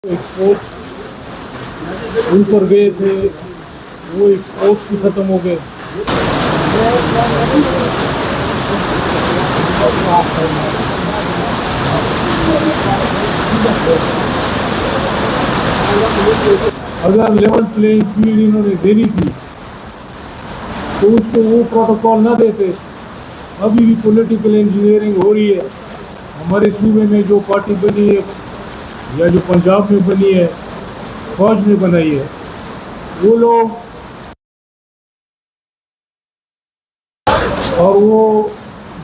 Exports ऊपर गए थे, वो एक्सपोर्ट्स भी ख़त्म हो गए। अगर लेवल प्लेइंग फील्ड इन्होंने देनी थी तो उसको वो प्रोटोकॉल ना देते। अभी भी पॉलिटिकल इंजीनियरिंग हो रही है। हमारे सूबे में जो पार्टी बनी है या जो पंजाब में बनी है, फौज ने बनाई है, वो लोग और वो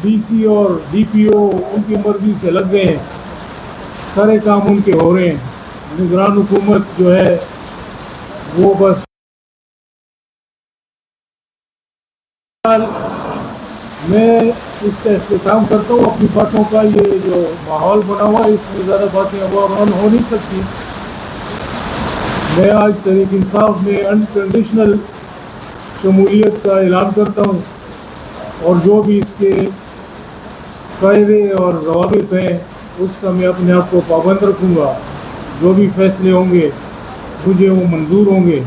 डीसी और डीपीओ उनकी मर्जी से लग गए हैं, सारे काम उनके हो रहे हैं। निगरान हुकूमत जो है वो बस मैं इसका इख्तिताम करता हूँ अपनी बातों का। ये जो माहौल बना हुआ है इसमें ज़्यादा बातें अब ऑन हो नहीं सकती। मैं आज तहरीक इंसाफ में अनकंडीशनल शमूलियत का ऐलान करता हूँ और जो भी इसके कायदे और ज़वाबित हैं उसका मैं अपने आप को पाबंद रखूँगा। जो भी फैसले होंगे मुझे वो मंजूर होंगे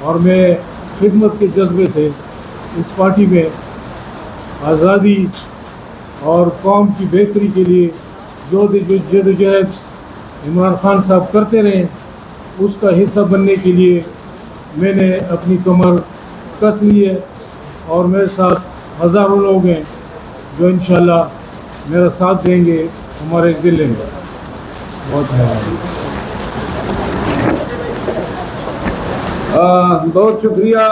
और मैं खिदमत के जज्बे से इस पार्टी में आज़ादी और कौम की बेहतरी के लिए जो जदोजहद इमरान खान साहब करते रहे उसका हिस्सा बनने के लिए मैंने अपनी कमर कस ली है और मेरे साथ हज़ारों लोग हैं जो इंशाल्लाह मेरा साथ देंगे हमारे ज़िले में। बहुत बहुत शुक्रिया।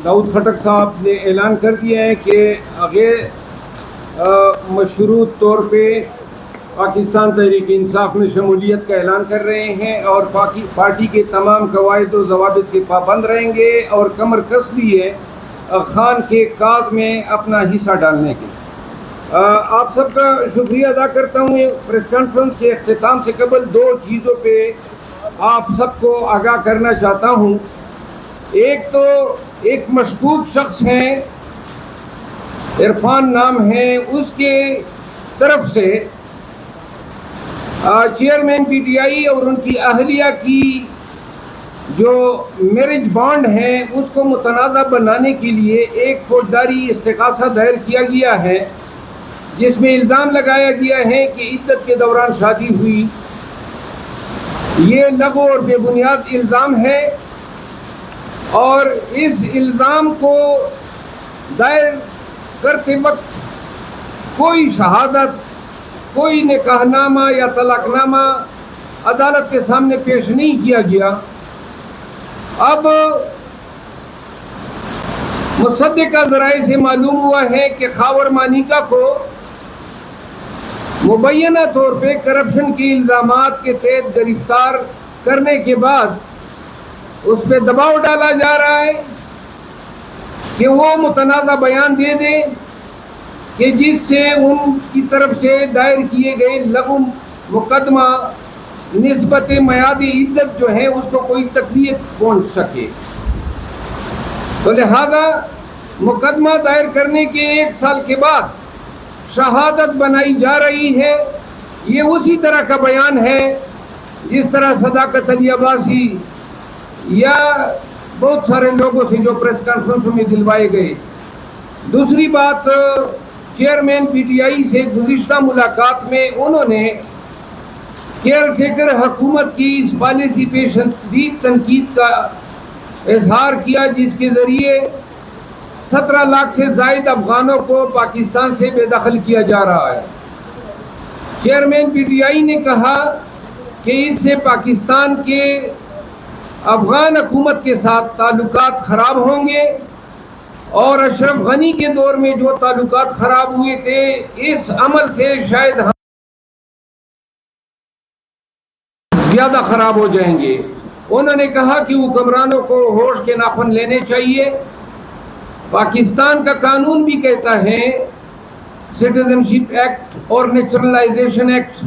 दाऊद खटक साहब ने ऐलान कर दिया है कि आगे मशरूत तौर पे पाकिस्तान तहरीक इंसाफ में शमूलियत का ऐलान कर रहे हैं और पार्टी के तमाम कवायद व ज़वाबित के पाबंद रहेंगे और कमर कस ली है खान के काज में अपना हिस्सा डालने के। आप सबका शुक्रिया अदा करता हूँ। प्रेस कॉन्फ्रेंस के अख्तिताम से कबल दो चीज़ों पे आप सबको आगाह करना चाहता हूँ। एक तो एक मशकूक शख्स हैं, इरफान नाम है, उसके तरफ से चेयरमैन पीटीआई और उनकी अहलिया की जो मैरिज बॉन्ड है उसको मुतनाज़ा बनाने के लिए एक फौजदारी इस्तिग़ासा दायर किया गया है जिसमें इल्ज़ाम लगाया गया है कि इद्दत के दौरान शादी हुई। ये लघु और बेबुनियाद इल्ज़ाम है और इस इल्ज़ाम को दायर करते वक्त कोई शहादत, कोई निकाहनामा या तलाकनामा अदालत के सामने पेश नहीं किया गया। अब मुसद्दिका ज़राए से मालूम हुआ है कि खावर मानिका को मुबैना तौर पे करप्शन के इल्ज़ामात के तहत गिरफ्तार करने के बाद उस पर दबाव डाला जा रहा है कि वो मुतनाज़ा बयान दे दे कि जिससे उनकी तरफ से दायर किए गए लघु मुकदमा निस्बत मयादी इद्दत जो है उसको कोई तकलीफ पहुंच सके। तो लिहाजा मुकदमा दायर करने के 1 साल के बाद शहादत बनाई जा रही है। ये उसी तरह का बयान है जिस तरह सदाकत अली अब्बासी या बहुत सारे लोगों से जो प्रेस कॉन्फ्रेंसों में दिलवाए गए। दूसरी बात, चेयरमैन पीटीआई से गुज़िश्ता मुलाकात में उन्होंने केयर टेकर हुकूमत की इस पॉलिसी पे शदीद तनकीद का इजहार किया जिसके ज़रिए 17 लाख से ज़ायद अफगानों को पाकिस्तान से बेदखल किया जा रहा है। चेयरमैन पीटीआई ने कहा कि इससे पाकिस्तान के अफगान हुकूमत के साथ ताल्लुकात ख़राब होंगे और अशरफ गनी के दौर में जो ताल्लुकात ख़राब हुए थे इस अमल से शायद हम ज़्यादा ख़राब हो जाएंगे। उन्होंने कहा कि हुक्मरानों को होश के नाखून लेने चाहिए। पाकिस्तान का कानून भी कहता है, सिटीजनशिप एक्ट और नेचुरलाइजेशन एक्ट,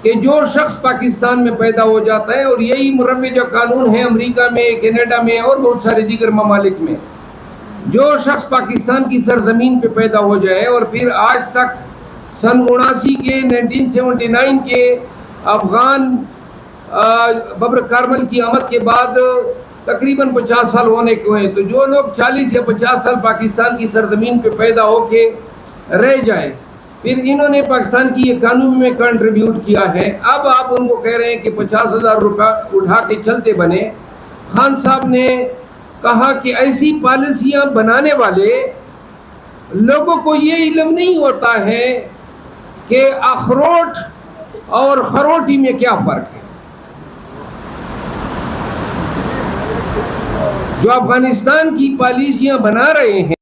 कि जो शख्स पाकिस्तान में पैदा हो जाता है, और यही मुरव्वजा कानून है अमेरिका में, कनाडा में और बहुत सारे दीगर ममालिक में, जो शख्स पाकिस्तान की सरजमीन पे पैदा हो जाए और फिर आज तक सन 1979 के अफगान बब्र कारमल की आमद के बाद तकरीबन 50 साल होने को हैं, तो जो लोग 40 या 50 साल पाकिस्तान की सरजमीन पे पैदा होके रह जाए, फिर इन्होंने पाकिस्तान की इकानमी में कंट्रीब्यूट किया है, अब आप उनको कह रहे हैं कि 50,000 रुपया उठा के चलते बने। खान साहब ने कहा कि ऐसी पॉलिसियां बनाने वाले लोगों को ये इल्म नहीं होता है कि अखरोट और खरोटी में क्या फ़र्क है। जो अफगानिस्तान की पॉलिसियां बना रहे हैं,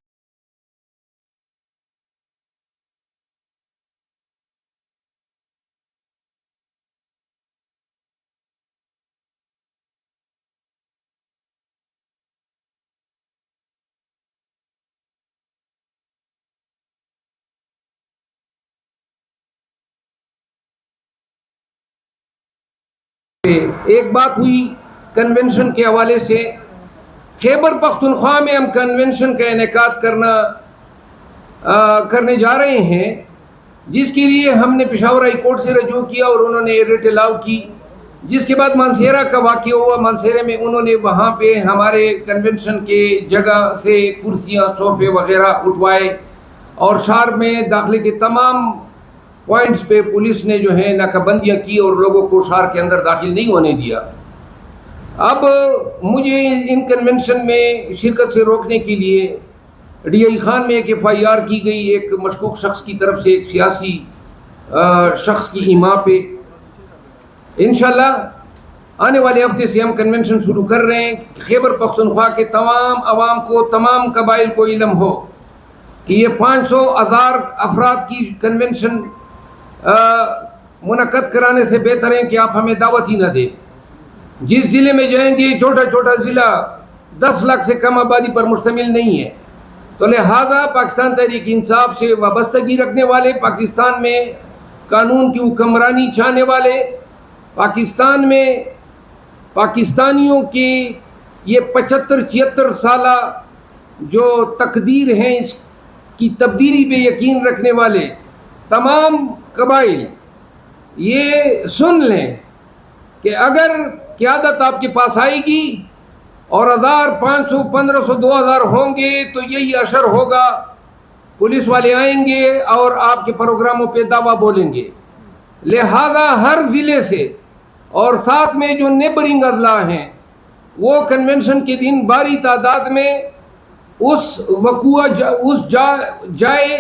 एक बात हुई कन्वेंशन के हवाले से, खैबर पख्तूनख्वा में हम कन्वेंशन का इनेकाद करने जा रहे हैं, जिसके लिए हमने पेशावर हाई कोर्ट से रजू किया और उन्होंने रेट अलाउ की। जिसके बाद मानसेरा का वाक़या हुआ, मानसेरे में उन्होंने वहाँ पे हमारे कन्वेंशन के जगह से कुर्सियाँ, सोफ़े वगैरह उठवाए और शहर में दाखिले के तमाम पॉइंट्स पे पुलिस ने जो है नाकाबंदियाँ की और लोगों को शहर के अंदर दाखिल नहीं होने दिया। अब मुझे इन कन्वेंशन में शिरकत से रोकने के लिए DI खान में एक FIR की गई एक मशकूक शख्स की तरफ से, एक सियासी शख्स की इमा पे। इंशाल्लाह आने वाले हफ्ते से हम कन्वेंशन शुरू कर रहे हैं। खैबर पख्तूनख्वा के तमाम अवाम को, तमाम कबाइल को इल्म हो कि ये 500,000 अफराद की कन्वेंशन मुनक़द कराने से बेहतर है कि आप हमें दावत ही ना दें। जिस ज़िले में जाएंगे, छोटा छोटा ज़िला 10 लाख से कम आबादी पर मुश्तमिल नहीं है, तो लिहाजा पाकिस्तान तहरीक इंसाफ से वाबस्तगी रखने वाले, पाकिस्तान में कानून की हुक्मरानी चाहने वाले, पाकिस्तान में पाकिस्तानियों की ये 75-76 साला जो तकदीर है इसकी तब्दीली पे यकीन रखने वाले तमाम कबाइल ये सुन लें कि अगर क़यादत आपके पास आएगी और 1000, 500, 1500, 2000 होंगे तो यही असर होगा। पुलिस वाले आएंगे और आपके प्रोग्रामों पे दावा बोलेंगे। लिहाजा हर ज़िले से और साथ में जो नेबरिंग अजला हैं वो कन्वेंशन के दिन भारी तादाद में उस जाए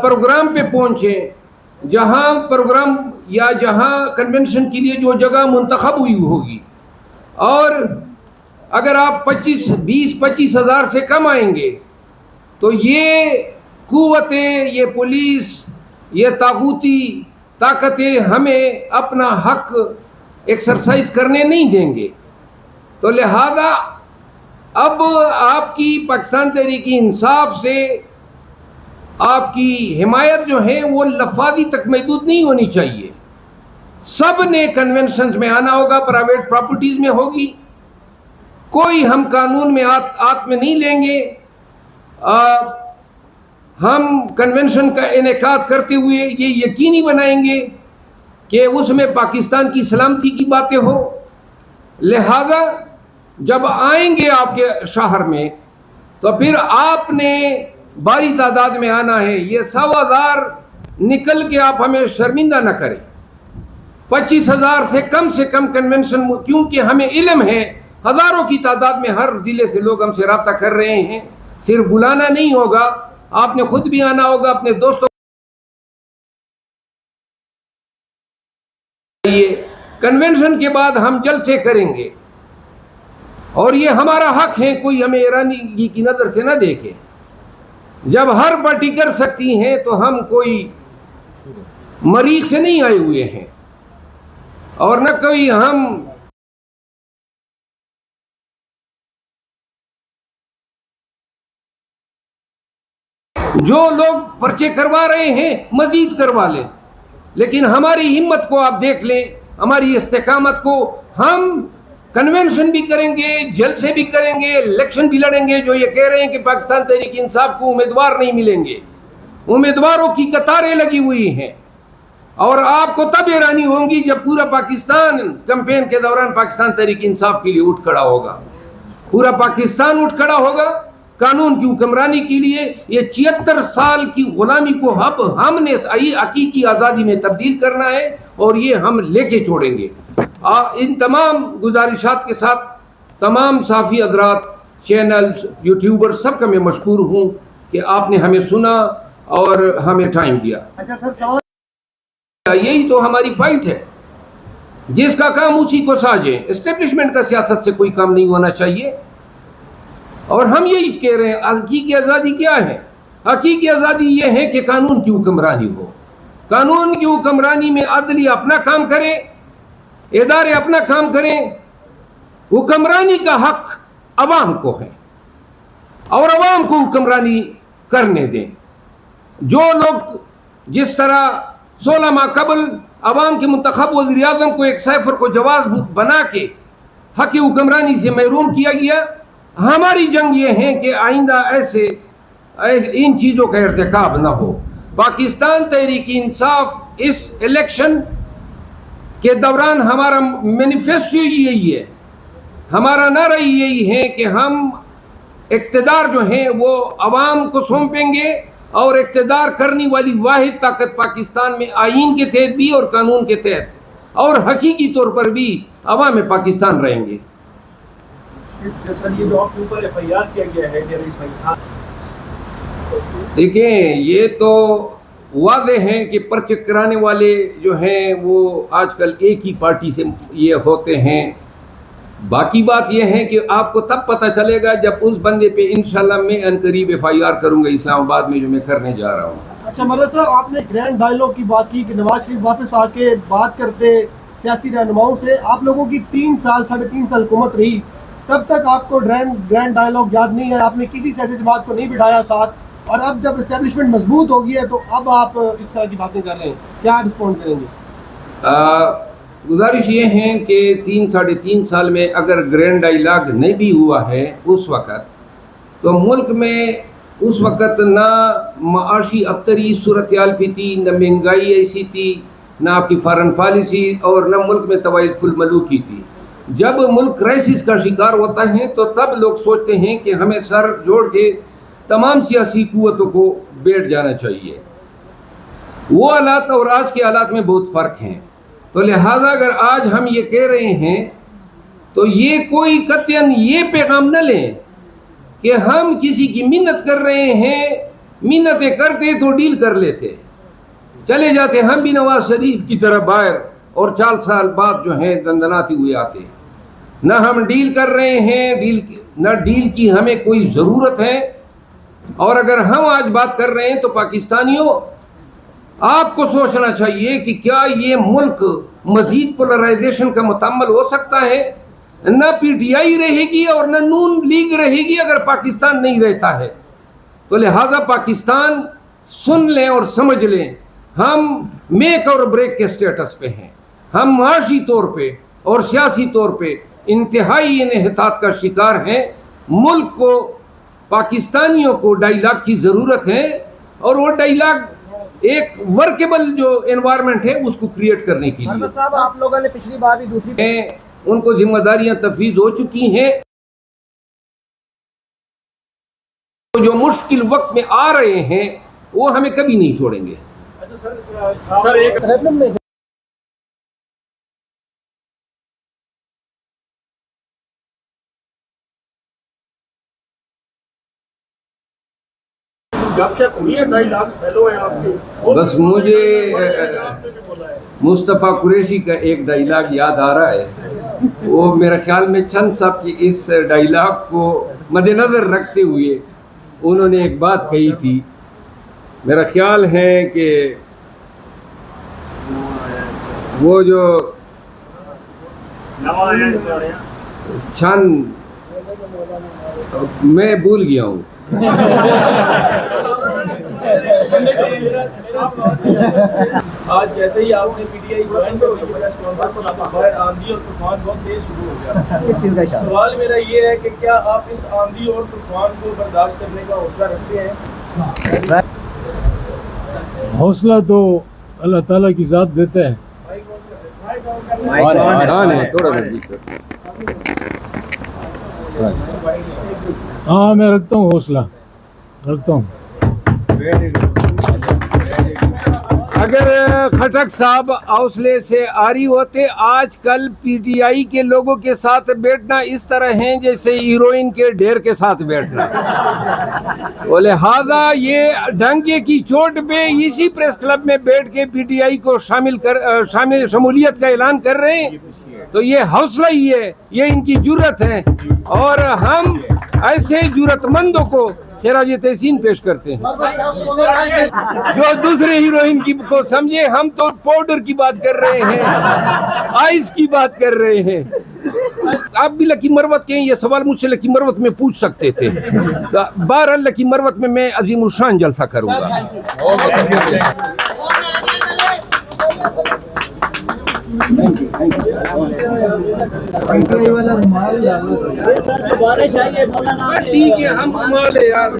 प्रोग्राम पे पहुँचे जहाँ प्रोग्राम या जहाँ कन्वेंशन के लिए जो जगह मुंतखब हुई होगी। और अगर आप 20-25 हज़ार से कम आएंगे तो ये कुव्वतें, ये पुलिस, ये तागूती ताकतें हमें अपना हक एक्सरसाइज करने नहीं देंगे। तो लिहाजा अब आपकी पाकिस्तान तहरीक इंसाफ से आपकी हिमायत जो है वो लफाजी तक महदूद नहीं होनी चाहिए। सब ने कन्वेंशंस में आना होगा, प्राइवेट प्रॉपर्टीज़ में होगी, कोई हम कानून में हाथ में नहीं लेंगे। हम कन्वेंशन का इनेकाद करते हुए ये यकीनी बनाएंगे कि उसमें पाकिस्तान की सलामती की बातें हो। लिहाजा जब आएंगे आपके शहर में तो फिर आपने भारी तादाद में आना है। ये 100,000 निकल के आप हमें शर्मिंदा न करें। 25,000 से कम कन्वेंशन, क्योंकि हमें इल्म है हज़ारों की तादाद में हर ज़िले से लोग हमसे रब्ता कर रहे हैं। सिर्फ बुलाना नहीं होगा, आपने खुद भी आना होगा, अपने दोस्तों। ये कन्वेंशन के बाद हम जलसे करेंगे और ये हमारा हक है, कोई हमें ईरानी की नज़र से न देखे। जब हर पार्टी कर सकती हैं तो हम कोई मरीख से नहीं आए हुए हैं और न कोई हम जो लोग पर्चे करवा रहे हैं मजीद करवा लें, लेकिन हमारी हिम्मत को आप देख लें, हमारी इस्तेकामत को। हम कन्वेंशन भी करेंगे, जलसे भी करेंगे, इलेक्शन भी लड़ेंगे। जो ये कह रहे हैं कि पाकिस्तान तहरीक इंसाफ को उम्मीदवार नहीं मिलेंगे, उम्मीदवारों की कतारें लगी हुई हैं। اور آپ کو تب حیرانی ہوگی جب پورا پاکستان کیمپین کے دوران پاکستان تحریک انصاف کے لیے اٹھ کھڑا ہوگا. پورا پاکستان اٹھ کھڑا ہوگا قانون کی حکمرانی کے لیے. یہ 76 سال کی غلامی کو اب ہم نے حقیقی آزادی میں تبدیل کرنا ہے اور یہ ہم لے کے چھوڑیں گے. ان تمام گزارشات کے ساتھ تمام صحافی حضرات، چینلز، یوٹیوبر سب کا میں مشکور ہوں کہ آپ نے ہمیں سنا اور ہمیں ٹائم دیا. یہی تو ہماری فائٹ ہے. جس کا کام اسی کو ساجے. اسٹیبلشمنٹ کا سیاست سے کوئی کام نہیں ہونا چاہیے. اور ہم یہی کہہ رہے ہیں حقیقی آزادی کیا ہے؟ حقیقی آزادی یہ ہے کہ قانون کی حکمرانی ہو. قانون کی حکمرانی میں عدلیہ اپنا کام کرے، ادارے اپنا کام کریں. حکمرانی کا حق عوام کو ہے اور عوام کو حکمرانی کرنے دیں. جو لوگ جس طرح 16 ماہ قبل عوام کے منتخب وزیر اعظم کو ایک سائفر کو جواز بنا کے حق حکمرانی سے محروم کیا گیا، ہماری جنگ یہ ہے کہ آئندہ ایسے ان چیزوں کا ارتکاب نہ ہو. پاکستان تحریک انصاف اس الیکشن کے دوران ہمارا مینیفیسٹو یہی ہے، ہمارا نعرہ یہی ہے کہ ہم اقتدار جو ہیں وہ عوام کو سونپیں گے اور اقتدار کرنے والی واحد طاقت پاکستان میں آئین کے تحت بھی اور قانون کے تحت اور حقیقی طور پر بھی عوام پاکستان رہیں گے. دیکھیں یہ تو واضح ہے کہ پرچے کرانے والے جو ہیں وہ آج کل ایک ہی پارٹی سے یہ ہوتے ہیں. باقی بات یہ ہے کہ آپ کو تب پتہ چلے گا جب اس بندے پہ انشاءاللہ میں عنقریب FIR کروں گا اسلام آباد میں جو میں کرنے جا رہا ہوں. اچھا مولانا صاحب، آپ نے گرینڈ ڈائیلاگ کی بات کی کہ نواز شریف واپس آ کے بات کرتے سیاسی رہنماؤں سے. آپ لوگوں کی 3 سال 3.5 سال حکومت رہی، تب تک آپ کو گرینڈ ڈائیلاگ یاد نہیں ہے. آپ نے کسی سیاسی جماعت کو نہیں بٹھایا ساتھ، اور اب جب اسٹیبلشمنٹ مضبوط ہو گئی ہے تو اب آپ اس طرح کی باتیں کر رہے ہیں. کیا رسپونڈ کریں گے؟ گزارش یہ ہے کہ 3-3.5 سال میں اگر گرینڈ ڈائیلاگ نہیں بھی ہوا ہے اس وقت، تو ملک میں اس وقت نہ معاشی ابتری صورتحال بھی تھی، نہ مہنگائی ایسی تھی، نہ آپ کی فارن پالیسی، اور نہ ملک میں طوائف الملوکی تھی. جب ملک کرائسس کا شکار ہوتا ہے تو تب لوگ سوچتے ہیں کہ ہمیں سر جوڑ کے تمام سیاسی قوتوں کو بیٹھ جانا چاہیے. وہ حالات اور آج کے حالات میں بہت فرق ہیں. تو لہٰذا اگر آج ہم یہ کہہ رہے ہیں تو یہ کوئی قطعاً یہ پیغام نہ لیں کہ ہم کسی کی منت کر رہے ہیں. منتیں کرتے تو ڈیل کر لیتے، چلے جاتے ہم بھی نواز شریف کی طرح باہر، اور 4 سال بعد جو ہیں دندناتے ہوئے آتے. نہ ہم ڈیل کر رہے ہیں، نہ ڈیل کی ہمیں کوئی ضرورت ہے. اور اگر ہم آج بات کر رہے ہیں تو پاکستانیوں آپ کو سوچنا چاہیے کہ کیا یہ ملک مزید پولرائزیشن کا متحمل ہو سکتا ہے؟ نہ PTI رہے گی اور نہ نون لیگ رہے گی اگر پاکستان نہیں رہتا ہے. تو لہٰذا پاکستان سن لیں اور سمجھ لیں، ہم میک اور بریک کے سٹیٹس پہ ہیں. ہم معاشی طور پہ اور سیاسی طور پہ انتہائی انحطاط کا شکار ہیں. ملک کو، پاکستانیوں کو ڈائیلاگ کی ضرورت ہے، اور وہ ڈائیلاگ ایک ورکیبل جو انوائرمنٹ ہے اس کو کریٹ کرنے کے لیے صاحب آپ لوگوں نے پچھلی بار بھی دوسری ان کو ذمہ داریاں تفویض ہو چکی ہیں. جو مشکل وقت میں آ رہے ہیں وہ ہمیں کبھی نہیں چھوڑیں گے. بس مجھے مصطفیٰ قریشی کا ایک ڈائیلاگ یاد آ رہا ہے. وہ میرا خیال میں چند صاحب کی اس ڈائیلاگ کو مد نظر رکھتے ہوئے انہوں نے ایک بات کہی تھی. میرا خیال ہے کہ وہ جو چند میں بھول گیا ہوں. آج جیسے ہی آپ نے PTI جوائن کرنے کی وجہ سے باہر آندھی اور طوفان بہت تیز شروع ہو گیا. سوال میرا یہ ہے کہ کیا آپ اس آندھی اور طوفان کو برداشت کرنے کا حوصلہ رکھتے ہیں؟ حوصلہ تو अल्लाह ताला की ज़ात देता है। हाँ, मैं रखता हूँ हौसला, रखता हूँ। अगर खटक साहब हौसले से आरी होते, आजकल पीटीआई के लोगों के साथ बैठना इस तरह है जैसे हीरोइन के ढेर के साथ बैठना। तो लिहाजा ये डंके की चोट पे इसी प्रेस क्लब में बैठ के पीटीआई को शमूलियत का ऐलान कर रहे हैं, तो ये हौसला ही है, ये इनकी जुर्रत है। और हम ऐसे जुर्रतमंदों को खिराज तहसीन पेश करते हैं जो दूसरे हीरोइन की को समझे। हम तो पाउडर की बात कर रहे हैं, आइस की बात कर रहे हैं। आप भी लकी मरवत के हैं, ये सवाल मुझसे लकी मरवत में पूछ सकते थे। बहरहाल लकी मरवत में मैं अजीमुल शान जलसा करूंगा। ठीक है, हम माले यार।